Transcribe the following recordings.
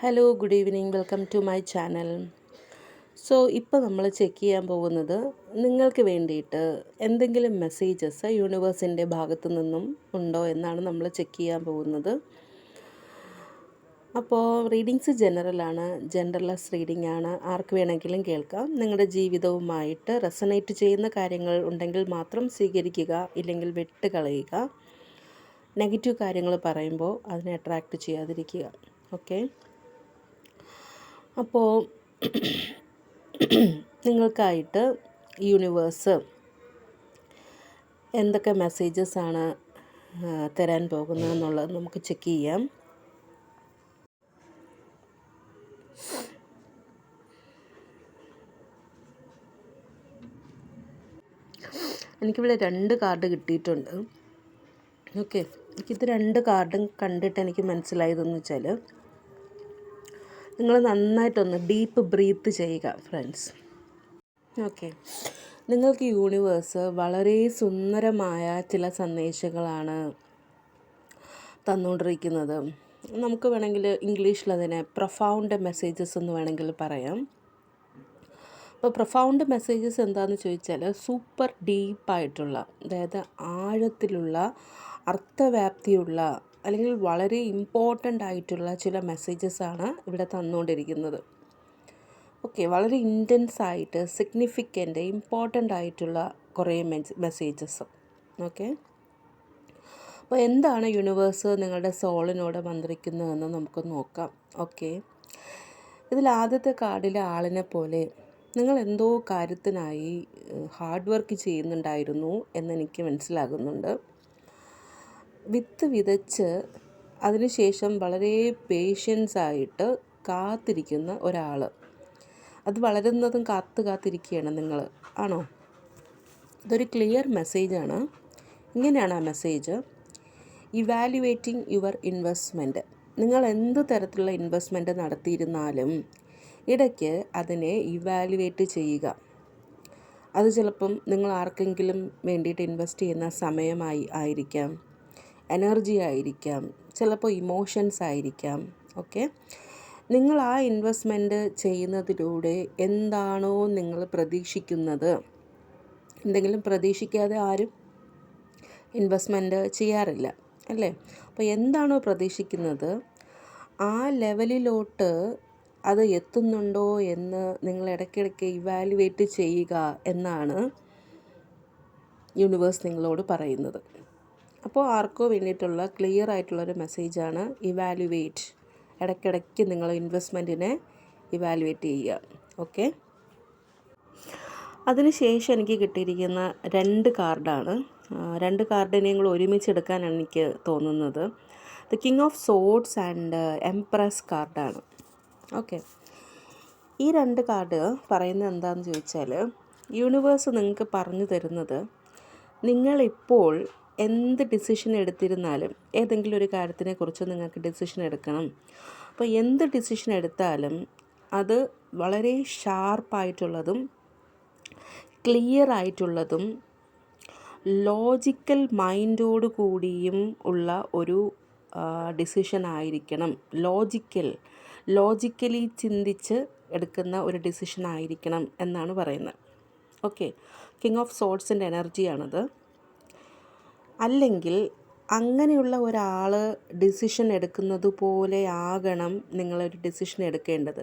Hello, good evening. Welcome to my channel. ഇപ്പോൾ നമ്മൾ check ചെയ്യാൻ പോകുന്നത് നിങ്ങൾക്ക് വേണ്ടിയിട്ട് എന്തെങ്കിലും മെസ്സേജസ് യൂണിവേഴ്സിൻ്റെ ഭാഗത്തു നിന്നും ഉണ്ടോ എന്നാണ് നമ്മൾ ചെക്ക് ചെയ്യാൻ പോകുന്നത്. അപ്പോൾ റീഡിങ്സ് ജനറലാണ്, ജെൻഡർലെസ് റീഡിംഗ് ആണ്. ആർക്ക് വേണമെങ്കിലും കേൾക്കാം. നിങ്ങളുടെ ജീവിതവുമായിട്ട് റെസണേറ്റ് ചെയ്യുന്ന കാര്യങ്ങൾ ഉണ്ടെങ്കിൽ മാത്രം സ്വീകരിക്കുക, ഇല്ലെങ്കിൽ വിട്ട് കളയുക. നെഗറ്റീവ് കാര്യങ്ങൾ പറയുമ്പോൾ അതിനെ അട്രാക്റ്റ് ചെയ്യാതിരിക്കുക. ഓക്കെ, അപ്പോൾ നിങ്ങൾക്കായിട്ട് യൂണിവേഴ്സ് എന്തൊക്കെ മെസ്സേജസ് ആണ് തരാൻ പോകുന്നതെന്നുള്ളത് നമുക്ക് ചെക്ക് ചെയ്യാം. എനിക്കിവിടെ 2 കാർഡ് കിട്ടിയിട്ടുണ്ട്. ഓക്കെ, എനിക്കിത് 2 കാർഡും കണ്ടിട്ട് എനിക്ക് മനസ്സിലായതെന്ന് വെച്ചാൽ, നിങ്ങൾ നന്നായിട്ടൊന്ന് ഡീപ്പ് ബ്രീത്ത് ചെയ്യുക ഫ്രണ്ട്സ്. ഓക്കെ, നിങ്ങൾക്ക് യൂണിവേഴ്സ് വളരെ സുന്ദരമായ ചില സന്ദേശങ്ങളാണ് തന്നുകൊണ്ടിരിക്കുന്നത്. നമുക്ക് വേണമെങ്കിൽ ഇംഗ്ലീഷിൽ അതിനെ പ്രൊഫൗണ്ട് മെസ്സേജസ് എന്ന് വേണമെങ്കിൽ പറയാം. അപ്പോൾ പ്രൊഫൗണ്ട് മെസ്സേജസ് എന്താണെന്ന് ചോദിച്ചാൽ, സൂപ്പർ ഡീപ്പായിട്ടുള്ള, അതായത് ആഴത്തിലുള്ള, അർത്ഥവ്യാപ്തിയുള്ള, അല്ലെങ്കിൽ വളരെ ഇമ്പോർട്ടൻ്റ് ആയിട്ടുള്ള ചില മെസ്സേജസാണ് ഇവിടെ തന്നുകൊണ്ടിരിക്കുന്നത്. ഓക്കെ, വളരെ ഇൻറ്റൻസ് ആയിട്ട് സിഗ്നിഫിക്കൻ്റ് ഇമ്പോർട്ടൻ്റ് ആയിട്ടുള്ള കുറേ മെസ്സേജസ്. ഓക്കെ, അപ്പോൾ എന്താണ് യൂണിവേഴ്സ് നിങ്ങളുടെ സോളിനോട് മന്ത്രിക്കുന്നതെന്ന് നമുക്ക് നോക്കാം. ഓക്കെ, ഇതിൽ ആദ്യത്തെ കാർഡിലെ ആളിനെ പോലെ നിങ്ങൾ എന്തോ കാര്യത്തിനായി ഹാർഡ് വർക്ക് ചെയ്യുന്നുണ്ടായിരുന്നു എന്നെനിക്ക് മനസ്സിലാകുന്നുണ്ട്. വിത്ത് വിതച്ച് അതിനുശേഷം വളരെ പേഷ്യൻസായിട്ട് കാത്തിരിക്കുന്ന ഒരാൾ, അത് വളരുന്നതും കാത്തിരിക്കുകയാണ് നിങ്ങൾ, ആണോ? ഇതൊരു ക്ലിയർ മെസ്സേജാണ്. ഇങ്ങനെയാണ് ആ മെസ്സേജ്: ഇവാലുവേറ്റിംഗ് യുവർ ഇൻവെസ്റ്റ്മെൻറ്റ്. നിങ്ങൾ എന്ത് തരത്തിലുള്ള ഇൻവെസ്റ്റ്മെൻറ്റ് നടത്തിയിരുന്നാലും ഇടയ്ക്ക് അതിനെ ഇവാലുവേറ്റ് ചെയ്യുക. അത് ചിലപ്പം നിങ്ങൾ ആർക്കെങ്കിലും വേണ്ടിയിട്ട് ഇൻവെസ്റ്റ് ചെയ്യുന്ന സമയമായി ആയിരിക്കാം, എനർജി ആയിരിക്കാം, ചിലപ്പോൾ ഇമോഷൻസ് ആയിരിക്കാം. ഓക്കെ, നിങ്ങൾ ആ ഇൻവെസ്റ്റ്മെൻറ്റ് ചെയ്യുന്നതിലൂടെ എന്താണോ നിങ്ങൾ പ്രതീക്ഷിക്കുന്നത്, എന്തെങ്കിലും പ്രതീക്ഷിക്കാതെ ആരും ഇൻവെസ്റ്റ്മെൻറ്റ് ചെയ്യാറില്ല, അല്ലേ? അപ്പോൾ എന്താണോ പ്രതീക്ഷിക്കുന്നത് ആ ലെവലിലോട്ട് അത് എത്തുന്നുണ്ടോ എന്ന് നിങ്ങൾ ഇടയ്ക്കിടയ്ക്ക് ഇവാലുവേറ്റ് ചെയ്യുക എന്നാണ് യൂണിവേഴ്സ് നിങ്ങളോട് പറയുന്നത്. അപ്പോൾ ആർക്കോ വേണ്ടിയിട്ടുള്ള ക്ലിയർ ആയിട്ടുള്ളൊരു മെസ്സേജാണ് ഇവാലുവേറ്റ്. ഇടയ്ക്കിടയ്ക്ക് നിങ്ങൾ ഇൻവെസ്റ്റ്മെൻറ്റിനെ ഇവാലുവേറ്റ് ചെയ്യുക. ഓക്കെ, അതിനുശേഷം എനിക്ക് കിട്ടിയിരിക്കുന്ന 2 കാർഡാണ്. 2 കാർഡിനെയും കൂടെ ഒരുമിച്ചെടുക്കാനാണ് എനിക്ക് തോന്നുന്നത്. The king of swords and empress കാർഡാണ്. ഓക്കെ, ഈ 2 കാർഡ് പറയുന്നത് എന്താണെന്ന് ചോദിച്ചാൽ, യൂണിവേഴ്സ് നിങ്ങൾക്ക് പറഞ്ഞു തരുന്നത്, നിങ്ങളിപ്പോൾ എന്ത് ഡിസിഷൻ എടുത്തിരുന്നാലും, ഏതെങ്കിലും ഒരു കാര്യത്തിനെക്കുറിച്ച് നിങ്ങൾക്ക് ഡിസിഷൻ എടുക്കണം. അപ്പോൾ എന്ത് ഡിസിഷൻ എടുത്താലും അത് വളരെ ഷാർപ്പായിട്ടുള്ളതും ക്ലിയർ ആയിട്ടുള്ളതും ലോജിക്കൽ മൈൻഡോട് കൂടിയും ഉള്ള ഒരു ഡിസിഷൻ ആയിരിക്കണം. ലോജിക്കലി ചിന്തിച്ച് എടുക്കുന്ന ഒരു ഡിസിഷൻ ആയിരിക്കണം എന്നാണ് പറയുന്നത്. ഓക്കെ, കിങ് ഓഫ് സോഡ്സിൻ്റെ എനർജിയാണത്. അല്ലെങ്കിൽ അങ്ങനെയുള്ള ഒരാൾ ഡിസിഷൻ എടുക്കുന്നത് പോലെ ആകണം നിങ്ങളൊരു ഡിസിഷൻ എടുക്കേണ്ടത്.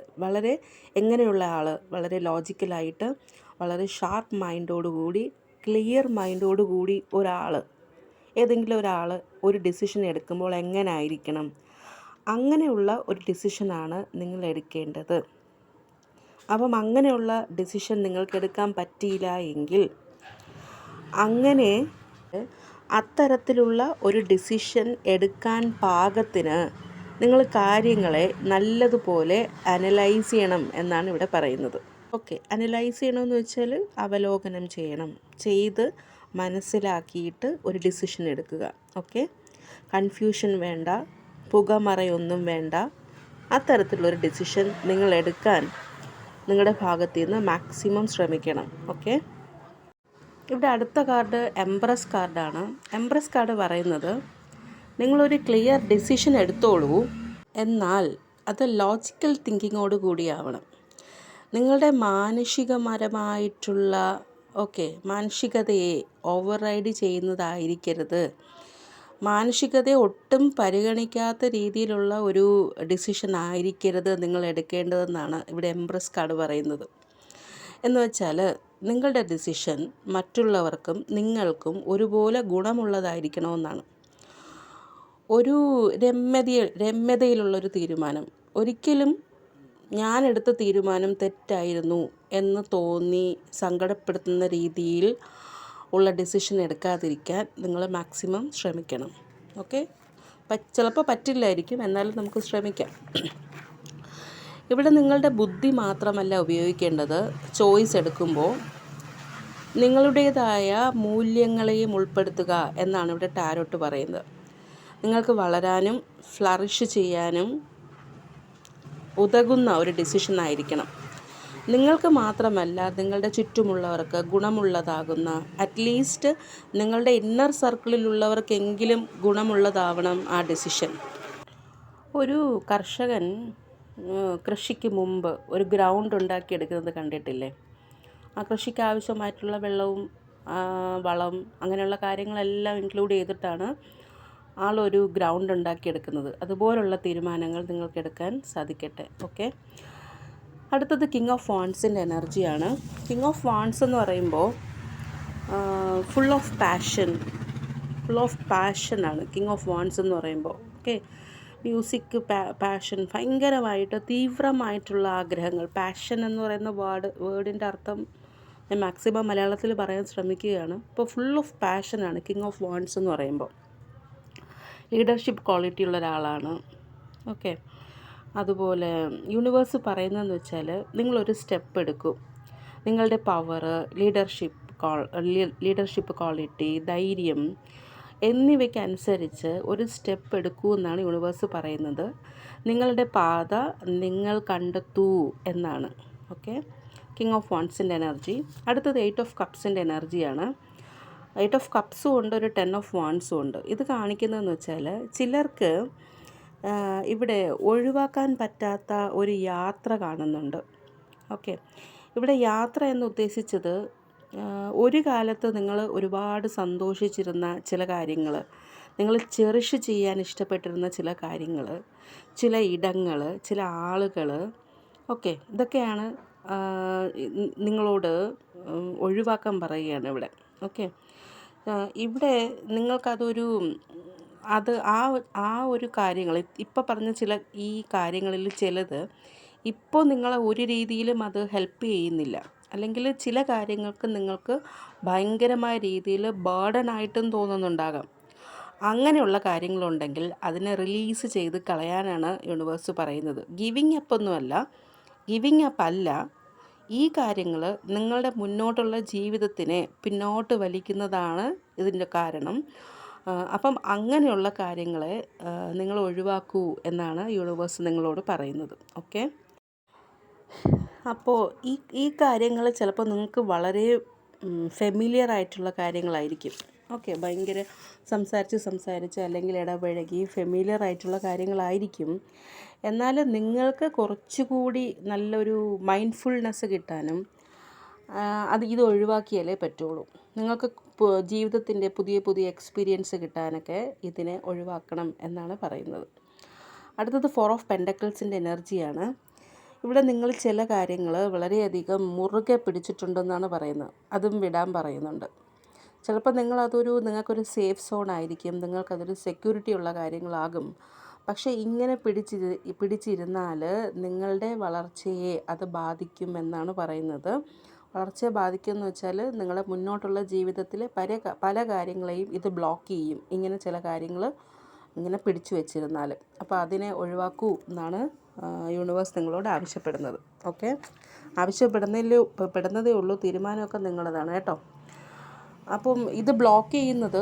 എങ്ങനെയുള്ള ആൾ? വളരെ ലോജിക്കലായിട്ട്, വളരെ ഷാർപ്പ് മൈൻഡോടുകൂടി, ക്ലിയർ മൈൻഡോടുകൂടി ഏതെങ്കിലും ഒരാൾ ഒരു ഡിസിഷൻ എടുക്കുമ്പോൾ എങ്ങനെ ആയിരിക്കണം, അങ്ങനെയുള്ള ഒരു ഡിസിഷനാണ് നിങ്ങൾ എടുക്കേണ്ടത്. അപ്പം അങ്ങനെയുള്ള ഡിസിഷൻ നിങ്ങൾക്ക് എടുക്കാൻ പറ്റിയില്ല എങ്കിൽ, അങ്ങനെ അത്തരത്തിലുള്ള ഒരു ഡിസിഷൻ എടുക്കാൻ പാകത്തിന് നിങ്ങൾ കാര്യങ്ങളെ നല്ലതുപോലെ അനലൈസ് ചെയ്യണം എന്നാണ് ഇവിടെ പറയുന്നത്. ഓക്കെ, അനലൈസ് ചെയ്യണമെന്ന് വെച്ചാൽ അവലോകനം ചെയ്ത് മനസ്സിലാക്കിയിട്ട് ഒരു ഡിസിഷൻ എടുക്കുക. ഓക്കെ, കൺഫ്യൂഷൻ വേണ്ട, പുകമറയൊന്നും വേണ്ട. അത്തരത്തിലുള്ളൊരു ഡിസിഷൻ നിങ്ങൾ എടുക്കാൻ നിങ്ങളുടെ ഭാഗത്തു നിന്ന് മാക്സിമം ശ്രമിക്കണം. ഓക്കെ, ഇവിടെ അടുത്ത കാർഡ് എംപ്രസ് കാർഡാണ്. എംപ്രസ് കാർഡ് പറയുന്നത്, നിങ്ങളൊരു ക്ലിയർ ഡിസിഷൻ എടുത്തോളൂ, എന്നാൽ അത് ലോജിക്കൽ തിങ്കിങ്ങോട് കൂടിയാവണം. നിങ്ങളുടെ മാനുഷികപരമായിട്ടുള്ള മാനുഷികതയെ ഓവർ റൈഡ് ചെയ്യുന്നതായിരിക്കരുത്. മാനുഷികതയെ ഒട്ടും പരിഗണിക്കാത്ത രീതിയിലുള്ള ഒരു ഡിസിഷൻ ആയിരിക്കരുത് നിങ്ങൾ എടുക്കേണ്ടതെന്നാണ് ഇവിടെ എംപ്രസ് കാർഡ് പറയുന്നത്. എന്ന് വെച്ചാൽ നിങ്ങളുടെ ഡിസിഷൻ മറ്റുള്ളവർക്കും നിങ്ങൾക്കും ഒരുപോലെ ഗുണമുള്ളതായിരിക്കണമെന്നാണ്. ഒരു രമ്യതയിലുള്ളൊരു തീരുമാനം, ഒരിക്കലും ഞാനെടുത്ത തീരുമാനം തെറ്റായിരുന്നു എന്ന് തോന്നി സങ്കടപ്പെടുത്തുന്ന രീതിയിൽ ഉള്ള ഡിസിഷൻ എടുക്കാതിരിക്കാൻ നിങ്ങൾ മാക്സിമം ശ്രമിക്കണം. ഓക്കെ, ചിലപ്പോൾ പറ്റില്ലായിരിക്കും, എന്നാലും നമുക്ക് ശ്രമിക്കാം. ഇവിടെ നിങ്ങളുടെ ബുദ്ധി മാത്രമല്ല ഉപയോഗിക്കേണ്ടത്. ചോയ്സ് എടുക്കുമ്പോൾ നിങ്ങളുടേതായ മൂല്യങ്ങളെയും ഉൾപ്പെടുത്തുക എന്നാണ് ഇവിടെ ടാരോട്ട് പറയുന്നത്. നിങ്ങൾക്ക് വളരാനും ഫ്ലറിഷ് ചെയ്യാനും ഉതകുന്ന ഒരു ഡിസിഷൻ ആയിരിക്കണം. നിങ്ങൾക്ക് മാത്രമല്ല, നിങ്ങളുടെ ചുറ്റുമുള്ളവർക്ക് ഗുണമുള്ളതാകുന്ന, അറ്റ്ലീസ്റ്റ് നിങ്ങളുടെ ഇന്നർ സർക്കിളിലുള്ളവർക്കെങ്കിലും ഗുണമുള്ളതാവണം ആ ഡിസിഷൻ. ഒരു കർഷകൻ കൃഷിക്ക് മുമ്പ് ഒരു ഗ്രൗണ്ട് ഉണ്ടാക്കിയെടുക്കുന്നത് കണ്ടിട്ടില്ലേ? ആ കൃഷിക്ക് ആവശ്യമായിട്ടുള്ള വെള്ളവും വളം അങ്ങനെയുള്ള കാര്യങ്ങളെല്ലാം ഇൻക്ലൂഡ് ചെയ്തിട്ടാണ് ആളൊരു ഗ്രൗണ്ട് ഉണ്ടാക്കിയെടുക്കുന്നത്. അതുപോലുള്ള തീരുമാനങ്ങൾ നിങ്ങൾക്ക് എടുക്കാൻ സാധിക്കട്ടെ. ഓക്കെ, അടുത്തത് കിങ് ഓഫ് വാൻഡ്സിൻ്റെ എനർജിയാണ്. കിങ് ഓഫ് വാൻഡ്സ് എന്ന് പറയുമ്പോൾ ഫുൾ ഓഫ് പാഷനാണ് കിങ് ഓഫ് വാൻഡ്സ് എന്ന് പറയുമ്പോൾ. ഓക്കെ, മ്യൂസിക്, പാഷൻ, ഭയങ്കരമായിട്ട് തീവ്രമായിട്ടുള്ള ആഗ്രഹങ്ങൾ. പാഷൻ എന്ന് പറയുന്ന വേർഡിൻ്റെ അർത്ഥം ഞാൻ മാക്സിമം മലയാളത്തിൽ പറയാൻ ശ്രമിക്കുകയാണ്. ഇപ്പോൾ ഫുൾ ഓഫ് പാഷനാണ് കിങ് ഓഫ് വാൻഡ്സ് എന്ന് പറയുമ്പോൾ. ലീഡർഷിപ്പ് ക്വാളിറ്റി ഉള്ള ഒരാളാണ്. ഓക്കെ, അതുപോലെ യൂണിവേഴ്സ് പറയുന്നതെന്ന് വെച്ചാൽ നിങ്ങളൊരു സ്റ്റെപ്പ് എടുക്കും. നിങ്ങളുടെ പവർ, ലീഡർഷിപ്പ് ക്വാളിറ്റി, ധൈര്യം എന്നിവയ്ക്കനുസരിച്ച് ഒരു സ്റ്റെപ്പ് എടുക്കൂ എന്നാണ് യൂണിവേഴ്സ് പറയുന്നത്. നിങ്ങളുടെ പാത നിങ്ങൾ കണ്ടെത്തൂ എന്നാണ്. ഓക്കെ, കിങ് ഓഫ് വാൻഡ്സിൻ്റെ എനർജി. അടുത്തത് 8 ഓഫ് കപ്സിൻ്റെ എനർജിയാണ്. 8 ഓഫ് കപ്സും ഉണ്ട്, ഒരു 10 ഓഫ് വാൻഡ്സും ഉണ്ട്. ഇത് കാണിക്കുന്നതെന്ന് വെച്ചാൽ ചിലർക്ക് ഇവിടെ ഒഴിവാക്കാൻ പറ്റാത്ത ഒരു യാത്ര കാണുന്നുണ്ട്. ഓക്കെ, ഇവിടെ യാത്ര എന്ന് ഉദ്ദേശിച്ചത് ഒരു കാലത്ത് നിങ്ങൾ ഒരുപാട് സന്തോഷിച്ചിരുന്ന ചില കാര്യങ്ങൾ, നിങ്ങൾ ചെറിഷ് ചെയ്യാൻ ഇഷ്ടപ്പെട്ടിരുന്ന ചില കാര്യങ്ങൾ, ചില ഇടങ്ങൾ, ചില ആളുകൾ, ഓക്കെ, ഇതൊക്കെയാണ് നിങ്ങളോട് ഒഴിവാക്കാൻ പറയുകയാണ് ഇവിടെ. ഓക്കെ, ഇവിടെ നിങ്ങൾക്കതൊരു ആ ഒരു കാര്യങ്ങൾ ഇപ്പോൾ പറഞ്ഞ ഈ കാര്യങ്ങളിൽ ചിലത് ഇപ്പോൾ നിങ്ങളെ ഒരു രീതിയിലും അത് ഹെൽപ്പ് ചെയ്യുന്നില്ല. അല്ലെങ്കിൽ ചില കാര്യങ്ങൾക്ക് നിങ്ങൾക്ക് ഭയങ്കരമായ രീതിയിൽ ബേർഡനായിട്ടും തോന്നുന്നുണ്ടാകാം. അങ്ങനെയുള്ള കാര്യങ്ങളുണ്ടെങ്കിൽ അതിനെ റിലീസ് ചെയ്ത് കളയാനാണ് യൂണിവേഴ്സ് പറയുന്നത്. ഗിവിങ് അപ്പ് അല്ല. ഈ കാര്യങ്ങൾ നിങ്ങളുടെ മുന്നോട്ടുള്ള ജീവിതത്തിനെ പിന്നോട്ട് വലിക്കുന്നതാണ് ഇതിൻ്റെ കാരണം. അപ്പം അങ്ങനെയുള്ള കാര്യങ്ങളെ നിങ്ങൾ ഒഴിവാക്കൂ എന്നാണ് യൂണിവേഴ്സ് നിങ്ങളോട് പറയുന്നത്. ഓക്കെ, അപ്പോൾ ഈ കാര്യങ്ങൾ ചിലപ്പോൾ നിങ്ങൾക്ക് വളരെ ഫെമിലിയർ ആയിട്ടുള്ള കാര്യങ്ങളായിരിക്കും. ഓക്കെ, ഭയങ്കര സംസാരിച്ച് അല്ലെങ്കിൽ ഇടപഴകി ഫെമിലിയർ ആയിട്ടുള്ള കാര്യങ്ങളായിരിക്കും. എന്നാൽ നിങ്ങൾക്ക് കുറച്ചുകൂടി നല്ലൊരു മൈൻഡ്ഫുൾനെസ് കിട്ടാനും ഇത് ഒഴിവാക്കിയാലേ പറ്റുള്ളൂ. നിങ്ങൾക്ക് ജീവിതത്തിൻ്റെ പുതിയ എക്സ്പീരിയൻസ് കിട്ടാനൊക്കെ ഇതിനെ ഒഴിവാക്കണം എന്നാണ് പറയുന്നത്. അടുത്തത് 4 ഓഫ് പെൻഡക്കിൾസിൻ്റെ എനർജിയാണ്. ഇവിടെ നിങ്ങൾ ചില കാര്യങ്ങൾ വളരെയധികം മുറുകെ പിടിച്ചിട്ടുണ്ടെന്നാണ് പറയുന്നത്. അതും വിടാൻ പറയുന്നുണ്ട്. ചിലപ്പോൾ നിങ്ങൾക്കൊരു സേഫ് സോൺ ആയിരിക്കും, നിങ്ങൾക്കതൊരു സെക്യൂരിറ്റി ഉള്ള കാര്യങ്ങളാകും. പക്ഷേ ഇങ്ങനെ പിടിച്ചിരുന്നാൽ നിങ്ങളുടെ വളർച്ചയെ അത് ബാധിക്കുമെന്നാണ് പറയുന്നത്. വളർച്ചയെ ബാധിക്കുമെന്ന് വെച്ചാൽ നിങ്ങളുടെ മുന്നോട്ടുള്ള ജീവിതത്തിലെ പല കാര്യങ്ങളെയും ഇത് ബ്ലോക്ക് ചെയ്യും, ഇങ്ങനെ ചില കാര്യങ്ങൾ ഇങ്ങനെ പിടിച്ചു വെച്ചിരുന്നാൽ. അപ്പോൾ അതിനെ ഒഴിവാക്കൂ എന്നാണ് യൂണിവേഴ്സ് നിങ്ങളോട് ആവശ്യപ്പെടുന്നത്. ഓക്കെ, പെടുന്നതേ ഉള്ളൂ, തീരുമാനമൊക്കെ നിങ്ങളതാണ് കേട്ടോ. അപ്പം ഇത് ബ്ലോക്ക് ചെയ്യുന്നത്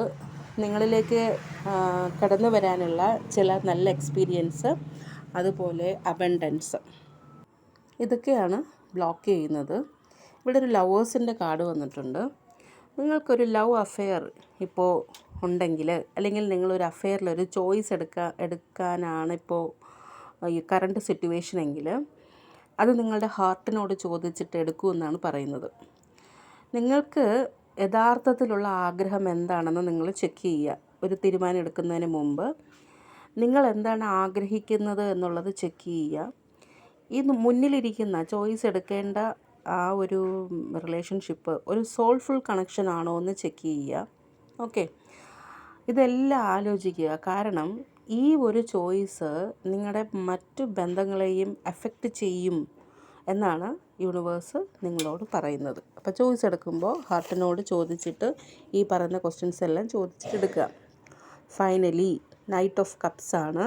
നിങ്ങളിലേക്ക് കടന്നു വരാനുള്ള ചില നല്ല എക്സ്പീരിയൻസ്, അതുപോലെ അബണ്ടൻസ്, ഇതൊക്കെയാണ് ബ്ലോക്ക് ചെയ്യുന്നത്. ഇവിടെ ഒരു ലവേഴ്സിൻ്റെ കാർഡ് വന്നിട്ടുണ്ട്. നിങ്ങൾക്കൊരു ലവ് അഫെയർ ഇപ്പോൾ ഉണ്ടെങ്കിൽ, അല്ലെങ്കിൽ നിങ്ങളൊരു അഫെയറിലൊരു ചോയ്സ് എടുക്കാനാണ് ഇപ്പോൾ ഈ കറണ്ട് സിറ്റുവേഷൻ എങ്കിൽ അത് നിങ്ങളുടെ ഹാർട്ടിനോട് ചോദിച്ചിട്ട് എടുക്കൂ എന്നാണ് പറയുന്നത്. നിങ്ങൾക്ക് യഥാർത്ഥത്തിലുള്ള ആഗ്രഹം എന്താണെന്ന് നിങ്ങൾ ചെക്ക് ചെയ്യുക. ഒരു തീരുമാനം എടുക്കുന്നതിന് മുമ്പ് നിങ്ങൾ എന്താണ് ആഗ്രഹിക്കുന്നത് എന്നുള്ളത് ചെക്ക് ചെയ്യുക. ഈ മുന്നിലിരിക്കുന്ന ചോയ്സ് എടുക്കേണ്ട ആ ഒരു റിലേഷൻഷിപ്പ് ഒരു സോൾഫുൾ കണക്ഷൻ ആണോ എന്ന് ചെക്ക് ചെയ്യുക. ഓക്കെ, ഇതെല്ലാം ആലോചിക്കുക. കാരണം ഈ ഒരു ചോയ്സ് നിങ്ങളുടെ മറ്റു ബന്ധങ്ങളെയും എഫക്റ്റ് ചെയ്യും എന്നാണ് യൂണിവേഴ്സ് നിങ്ങളോട് പറയുന്നത്. അപ്പോൾ ചോയ്സ് എടുക്കുമ്പോൾ ഹാർട്ടിനോട് ചോദിച്ചിട്ട് ഈ പറയുന്ന ക്വസ്റ്റ്യൻസ് എല്ലാം ചോദിച്ചിട്ട് എടുക്കുക. ഫൈനലി നൈറ്റ് ഓഫ് കപ്സ് ആണ്.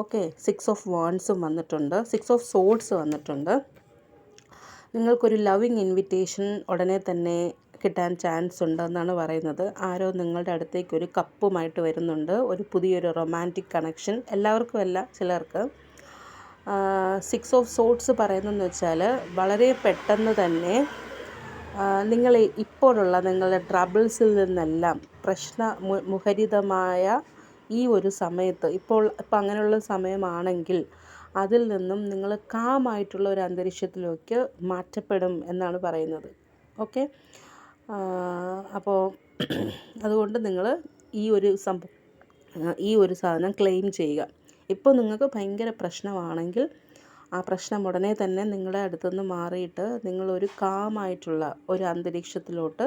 ഓക്കെ, 6 ഓഫ് വാൻഡ്സും വന്നിട്ടുണ്ട്, 6 ഓഫ് സോഡ്സ് വന്നിട്ടുണ്ട്. നിങ്ങൾക്കൊരു ലവിങ് ഇൻവിറ്റേഷൻ ഉടനെ തന്നെ കിട്ടാൻ ചാൻസ് ഉണ്ടെന്നാണ് പറയുന്നത്. ആരോ നിങ്ങളുടെ അടുത്തേക്ക് ഒരു കപ്പുമായിട്ട് വരുന്നുണ്ട്, ഒരു പുതിയൊരു റൊമാൻറ്റിക് കണക്ഷൻ. എല്ലാവർക്കും അല്ല, ചിലർക്ക്. 6 ഓഫ് സോഡ്സ് പറയുന്നതെന്ന് വെച്ചാൽ വളരെ പെട്ടെന്ന് തന്നെ നിങ്ങൾ ഇപ്പോഴുള്ള നിങ്ങളുടെ ട്രബിൾസിൽ നിന്നെല്ലാം മുഖരിതമായ ഈ ഒരു സമയത്ത് ഇപ്പോൾ അങ്ങനെയുള്ള സമയമാണെങ്കിൽ അതിൽ നിന്നും നിങ്ങൾ കാമായിട്ടുള്ള ഒരു അന്തരീക്ഷത്തിലേക്ക് മാറ്റപ്പെടും എന്നാണ് പറയുന്നത്. ഓക്കെ, അപ്പോൾ അതുകൊണ്ട് നിങ്ങൾ ഈ ഒരു സാധനം ക്ലെയിം ചെയ്യുക. ഇപ്പോൾ നിങ്ങൾക്ക് ഭയങ്കര പ്രശ്നമാണെങ്കിൽ ആ പ്രശ്നം ഉടനെ തന്നെ നിങ്ങളുടെ അടുത്തുനിന്ന് മാറിയിട്ട് നിങ്ങളൊരു കാമായിട്ടുള്ള ഒരു അന്തരീക്ഷത്തിലോട്ട്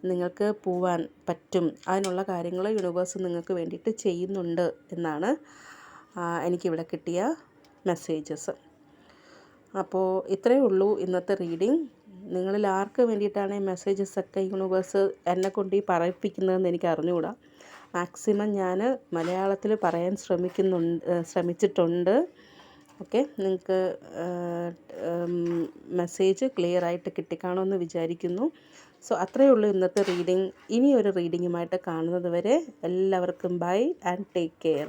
നിങ്ങൾക്ക് പോവാൻ പറ്റും. അതിനുള്ള കാര്യങ്ങൾ യൂണിവേഴ്സ് നിങ്ങൾക്ക് വേണ്ടിയിട്ട് ചെയ്യുന്നുണ്ട് എന്നാണ് എനിക്കിവിടെ കിട്ടിയ മെസ്സേജസ്. അപ്പോൾ ഇത്രയേ ഉള്ളൂ ഇന്നത്തെ റീഡിങ്. നിങ്ങളിൽ ആർക്ക് വേണ്ടിയിട്ടാണ് ഈ മെസ്സേജസൊക്കെ യൂണിവേഴ്സ് എന്നെക്കൊണ്ട് ഈ പറയിപ്പിക്കുന്നതെന്ന് എനിക്ക് അറിഞ്ഞുകൂടാ. മാക്സിമം ഞാൻ മലയാളത്തിൽ പറയാൻ ശ്രമിച്ചിട്ടുണ്ട്. ഓക്കെ, നിങ്ങൾക്ക് മെസ്സേജ് ക്ലിയറായിട്ട് കിട്ടിക്കാണുമെന്ന് വിചാരിക്കുന്നു. സോ അത്രയേ ഉള്ളൂ ഇന്നത്തെ റീഡിങ്. ഇനിയൊരു റീഡിങ്ങുമായിട്ട് കാണുന്നത് വരെ എല്ലാവർക്കും ബൈ ആൻഡ് ടേക്ക് കെയർ.